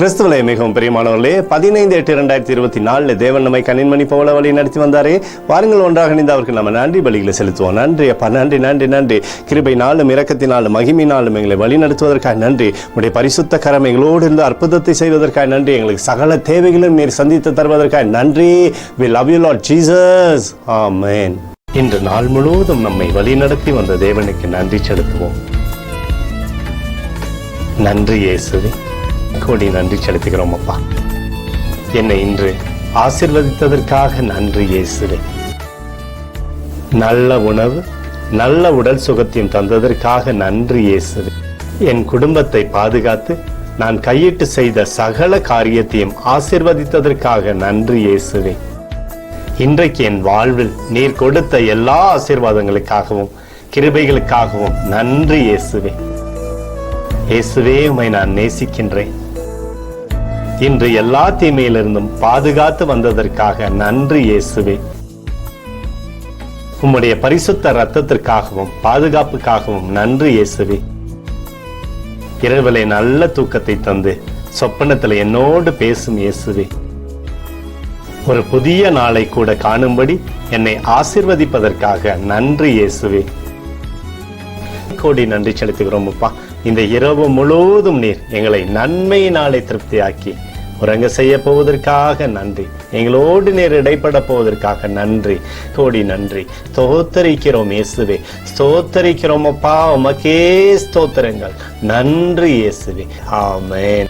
கிறிஸ்துவிலே மிகவும் பிரியமானவர்களே, 15/8/2024 தேவன் நம்மை கண்ணின்மணி போல வழி நடத்தி வந்தாரே. வாருங்கள் ஒன்றாக இணைந்து அவருக்கு நம்ம நன்றி பலிகளை செலுத்துவோம். நன்றி அப்பா, நன்றி நன்றி நன்றி. கிருபையினாலும் இரக்கத்தினாலும் மகிமையினாலும் எங்களை வழி நடத்துவதற்காக நன்றி. உடைய பரிசுத்த கரம் எங்களோடு இருந்து அற்புதத்தை செய்வதற்காக நன்றி. எங்களுக்கு சகல தேவைகளும் நீர் சந்தித்து தருவதற்காக நன்றி. We love you Lord Jesus. Amen. இன்று நாள் முழுவதும் நம்மை வழி நடத்தி வந்த தேவனுக்கு நன்றி செலுத்துவோம். நன்றி இயேசுவே, கோடி நன்றி செலுத்துகிறோம் அப்பா. என்னை இன்று ஆசீர்வதித்ததற்காக நன்றி இயேசுவே. நல்ல உணவு, நல்ல உடல் சுகத்தையும் தந்ததற்காக நன்றி இயேசுவே. என் குடும்பத்தை பாதுகாத்து நான் கையிட்டு செய்த சகல காரியத்தையும் ஆசீர்வதித்ததற்காக நன்றி இயேசுவே. இன்றைக்கு என் வாழ்வில் நீர் கொடுத்த எல்லா ஆசீர்வாதங்களுக்காகவும் கிருபைகளுக்காகவும் நன்றி இயேசுவே. இயேசுவே, உம்மை நான் நேசிக்கின்றேன். இன்று எல்லா தீமையிலிருந்தும் பாதுகாத்து வந்ததற்காக நன்றி இயேசுவே. உம்முடைய பரிசுத்த இரத்தத்திற்காகவும் பாதுகாப்புக்காகவும் நன்றி இயேசுவே. இரவிலே நல்ல தூக்கத்தை தந்து சொப்பனத்தில் என்னோடு பேசும் இயேசுவே. ஒரு புதிய நாளை கூட காணும்படி என்னை ஆசீர்வதிப்பதற்காக நன்றி இயேசுவே. கோடி நன்றி செலுத்துகிறோம் அப்பா. இந்த இரவு முழுவதும் நீர் எங்களை நன்மையினாலே திருப்தியாக்கி உறங்க செய்ய போவதற்காக நன்றி. எங்களோடு நீர் இடைப்பட போவதற்காக நன்றி. கோடி நன்றி. ஸ்தோத்தரிக்கிறோம் இயேசுவே, ஸ்தோத்தரிக்கிறோம் அப்பா. உமக்கே ஸ்தோத்திரங்கள். நன்றி இயேசுவே. ஆமென்.